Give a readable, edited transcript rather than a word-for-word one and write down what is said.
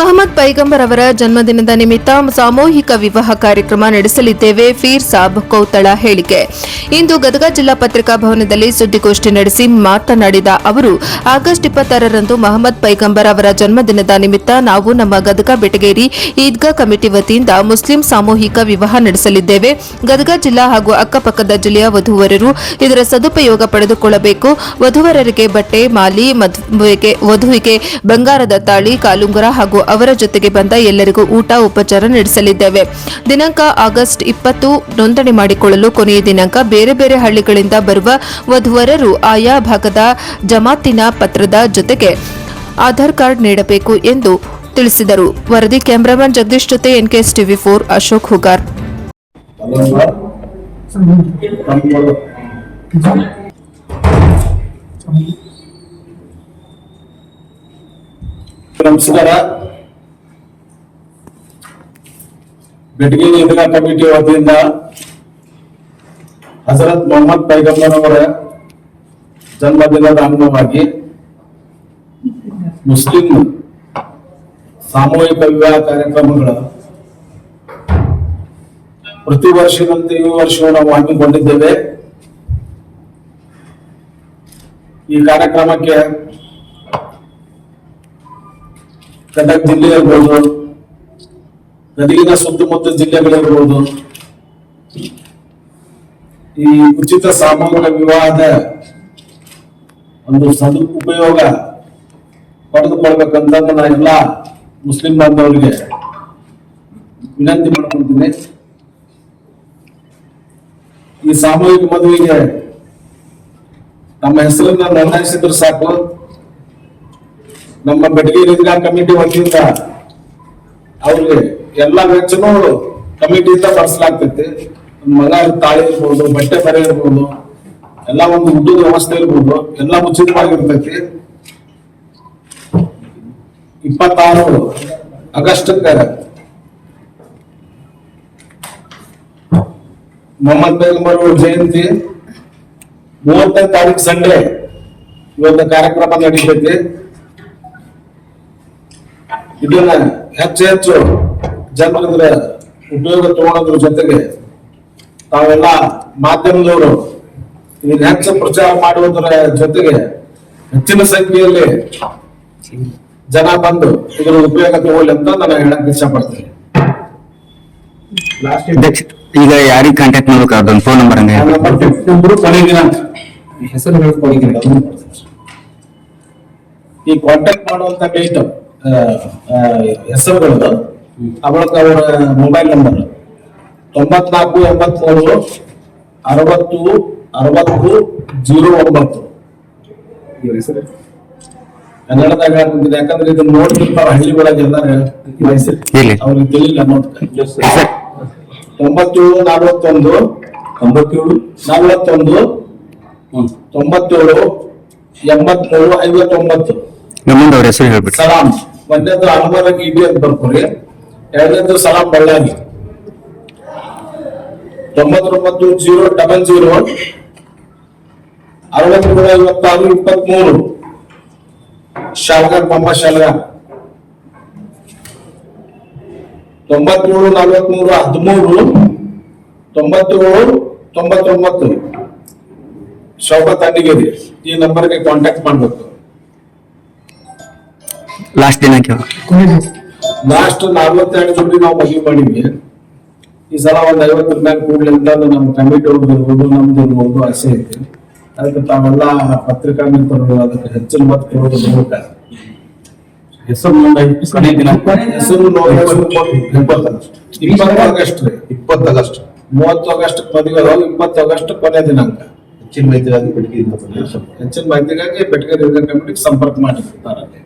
ಮೊಹಮ್ಮದ್ ಪೈಗಂಬರ್ ಅವರ ಜನ್ಮದಿನದ ನಿಮಿತ್ತ ಸಾಮೂಹಿಕ ವಿವಾಹ ಕಾರ್ಯಕ್ರಮ ನಡೆಸಲಿದ್ದೇವೆ. ಫೀರ್ ಸಾಬ್ ಕೌತಳ ಹೇಳಿಕೆ. ಇಂದು ಗದಗ ಜಿಲ್ಲಾ ಪತ್ರಿಕಾ ಭವನದಲ್ಲಿ ಸುದ್ದಿಗೋಷ್ಠಿ ನಡೆಸಿ ಮಾತನಾಡಿದ ಅವರು, ಆಗಸ್ಟ್ 26ರಂದು ಮೊಹಮ್ಮದ್ ಪೈಗಂಬರ್ ಅವರ ಜನ್ಮದಿನದ ನಿಮಿತ್ತ ನಾವು ನಮ್ಮ ಗದಗ ಬೆಟಗೇರಿ ಈದ್ಗಾ ಕಮಿಟಿ ವತಿಯಿಂದ ಮುಸ್ಲಿಂ ಸಾಮೂಹಿಕ ವಿವಾಹ ನಡೆಸಲಿದ್ದೇವೆ. ಗದಗ ಜಿಲ್ಲಾ ಹಾಗೂ ಅಕ್ಕಪಕ್ಕದ ಜಿಲ್ಲೆಯ ವಧುವರರು ಇದರ ಸದುಪಯೋಗ ಪಡೆದುಕೊಳ್ಳಬೇಕು. ವಧುವರರಿಗೆ ಬಟ್ಟೆ, ಮಾಲಿ, ವಧುವಿಗೆ ಬಂಗಾರದ ತಾಳಿ, ಕಾಲುಂಗುರ ಹಾಗೂ ಅವರ ಜೊತೆಗೆ ಬಂದ ಎಲ್ಲರಿಗೂ ಊಟ ಉಪಚಾರ ನಡೆಸಲಿದ್ದೇವೆ. ದಿನಾಂಕ ಆಗಸ್ಟ್ 20 ನೋಂದಣಿ ಮಾಡಿಕೊಳ್ಳಲು ಕೊನೆಯ ದಿನಾಂಕ. ಬೇರೆ ಬೇರೆ ಹಳ್ಳಿಗಳಿಂದ ಬರುವ ವಧುವರರು ಆಯಾ ಭಾಗದ ಜಮಾತಿನ ಪತ್ರದ ಜೊತೆಗೆ ಆಧಾರ್ ಕಾರ್ಡ್ ನೀಡಬೇಕು ಎಂದು ತಿಳಿಸಿದರು. ವರದಿ ಕ್ಯಾಮರಾಮನ್ ಜಗದೀಶ್ ಜೊತೆ NKS TV4 ಅಶೋಕ್ ಹುಗಾರ್. ನಮಸ್ಕಾರ. ಬೆಟಗೇರಿ ಈದ್ಗಾ ಕಮಿಟಿ ವತಿಯಿಂದ ಹಜರತ್ ಮೊಹಮ್ಮದ್ ಪೈಗಂಬರ್ ಅವರ ಜನ್ಮದಿನದ ಅಂಗವಾಗಿ ಮುಸ್ಲಿಂ ಸಾಮೂಹಿಕ ವಿವಾಹ ಕಾರ್ಯಕ್ರಮಗಳು ಪ್ರತಿ ವರ್ಷದಂತೆ ಈ ವರ್ಷವೂ ನಾವು ಹಮ್ಮಿಕೊಂಡಿದ್ದೇವೆ. ಈ ಕಾರ್ಯಕ್ರಮಕ್ಕೆ ಗದಗ ಜಿಲ್ಲೆ ಇರ್ಬೋದು, ಗದಗಿನ ಸುತ್ತಮುತ್ತ ಜಿಲ್ಲೆಗಳಿರ್ಬೋದು, ಈ ಉಚಿತ ಸಾಮೂಹಿಕ ವಿವಾಹದ ಒಂದು ಸದುಪಯೋಗ ಪಡೆದುಕೊಳ್ಬೇಕಂತ ನಾನು ಎಲ್ಲ ಮುಸ್ಲಿಂ ಬಾಂಧವರಿಗೆ ವಿನಂತಿ ಮಾಡ್ಕೊಳ್ತೀನಿ. ಈ ಸಾಮೂಹಿಕ ಮದುವೆಗೆ ನಮ್ಮ ಹೆಸರನ್ನ ನೋಂದಾಯಿಸಿದ್ರು ಸಾಕು. ನಮ್ಮ ಬೆಟಗೇರಿ ಈದ್ಗಾ ಕಮಿಟಿ ವತಿಯಿಂದ ಅವ್ರಿಗೆ ಎಲ್ಲ ವೆಚ್ಚನೂ ಕಮಿಟಿಯಿಂದ ಭರಿಸಲಾಗ್ತೈತಿ. ಮಗ ತಾಳಿ ಇರ್ಬೋದು, ಬಟ್ಟೆ ಬರೆ ಇರ್ಬೋದು, ಎಲ್ಲ ಒಂದು ಊಟದ ವ್ಯವಸ್ಥೆ ಇರ್ಬೋದು, ಎಲ್ಲ ಉಚಿತವಾಗಿರ್ತೈತಿ. 26 ಆಗಸ್ಟ್ಗೆ ಮೊಹಮ್ಮದ್ ಪೈಗಂಬರ್ ಅವರ ಜಯಂತಿ, 30ನೇ ತಾರೀಕು ಸಂಡೇ ಇವತ್ತು ಕಾರ್ಯಕ್ರಮ ನಡೀತೈತಿ. ಇದನ್ನ ಹೆಚ್ಚು ಜನರ ಉಪಯೋಗ ತಗೊಳ್ಳೋದ್ರ ಜೊತೆಗೆ ತಾವೆಲ್ಲ ಮಾಧ್ಯಮದವರು ಇದನ್ನ ಹೆಚ್ಚು ಪ್ರಚಾರ ಮಾಡುವುದರ ಜೊತೆಗೆ ಹೆಚ್ಚಿನ ಸಂಖ್ಯೆಯಲ್ಲಿ ಜನ ಬಂದು ಇದರ ಉಪಯೋಗ ತಗೊಳ್ಳಿ ಅಂತ ನಾನು ಹೇಳಕ್ ಇಷ್ಟಪಡ್ತೇನೆ. ಈಗ ಯಾರಿಗೆ ಕಾಂಟ್ಯಾಕ್ಟ್ ಮಾಡ್ಬೇಕು? ಅದೊಂದು ಫೋನ್ ನಂಬರ್ ಕೊನೆ ದಿನಾಂಕ ಹೆಸರು ಈ ಕಾಂಟ್ಯಾಕ್ಟ್ ಮಾಡುವಂತ ಡೇಟ್ ಹೆಸರುಗಳು ಅವಳಕ್ಕೆ ಅವರ ಮೊಬೈಲ್ ನಂಬರ್ 94 83 60 60 09 ಕನ್ನಡದಾಗ ಹೇಳ್ತಿದ್ದೆ. ಯಾಕಂದ್ರೆ ಇದನ್ನ ನೋಡ್ತಿರ್ತಾರ ಹಳ್ಳಿಗಳಾಗ ಎಲ್ಲಾರ ಅವ್ರಿಗೆ ತಿಳಿಲ್ಲ ಅನ್ನೋದಕ್ಕೆ. 97 41 97 41 97 83 59 ಅವ್ರ ಹೆಸರು ಹೇಳ್ಬಿಟ್ಟು. ಸಲಾಂ. ಒಂದೇದು ಅನುಮಾನ ಇಡಿ ಅಂತ ಬರ್ಕೊರಿ. ಎರಡನೇದು ಸಲಾಂ ಬಳ್ಳಾರಿ. 99 000 63 56 23 ಶಾಲ್ಗಾರ್ ಮೊಹಮ್ಮದ್ ಶಾಲ್ಗಾರ್. 97 43 13 97 99 ಶೌಕತ್ ಅಂಡಿಗೇರಿ. ಈ ನಂಬರ್ಗೆ ಕಾಂಟ್ಯಾಕ್ಟ್ ಮಾಡ್ಬೇಕು. ಲಾಸ್ಟ್ ದಿನಾಂಕ ಲಾಸ್ಟ್ 42 ಜೋಡಿ ನಾವು ಮದುವೆ ಮಾಡಿದ್ವಿ. ಈ ಸಲ ಒಂದ್ 50 ರೂಪಾಯಿ ಕೂಡ್ಲಿ ಅಂತ ನಮ್ಮ ಕಮಿಟಿ ಇರ್ಬೋದು, ನಮ್ದು ಇರ್ಬೋದು ಆಸೆ ಐತಿ. ಅದಕ್ಕೆ ತಾವೆಲ್ಲ ಪತ್ರಿಕಾ ಮಿತ್ರರು ಅದಕ್ಕೆ ಹೆಚ್ಚಿನ ಮತ ಕೊಡೋದು ಮೂಲಕ ಹೆಸರು 20 ಆಗಸ್ಟ್ 20 ಆಗಸ್ಟ್ 30 ಆಗಸ್ಟ್ ಮದುವೆ, 20 ಆಗಸ್ಟ್ ಕೊನೆ ದಿನಾಂಕ. ಹೆಚ್ಚಿನ ಮಾಹಿತಿಗಾಗಿ ಬೆಟಗೇರಿ ಈದ್ಗಾ ಕಮಿಟಿಗೆ ಸಂಪರ್ಕ ಮಾಡಿರ್ತಾರೆ.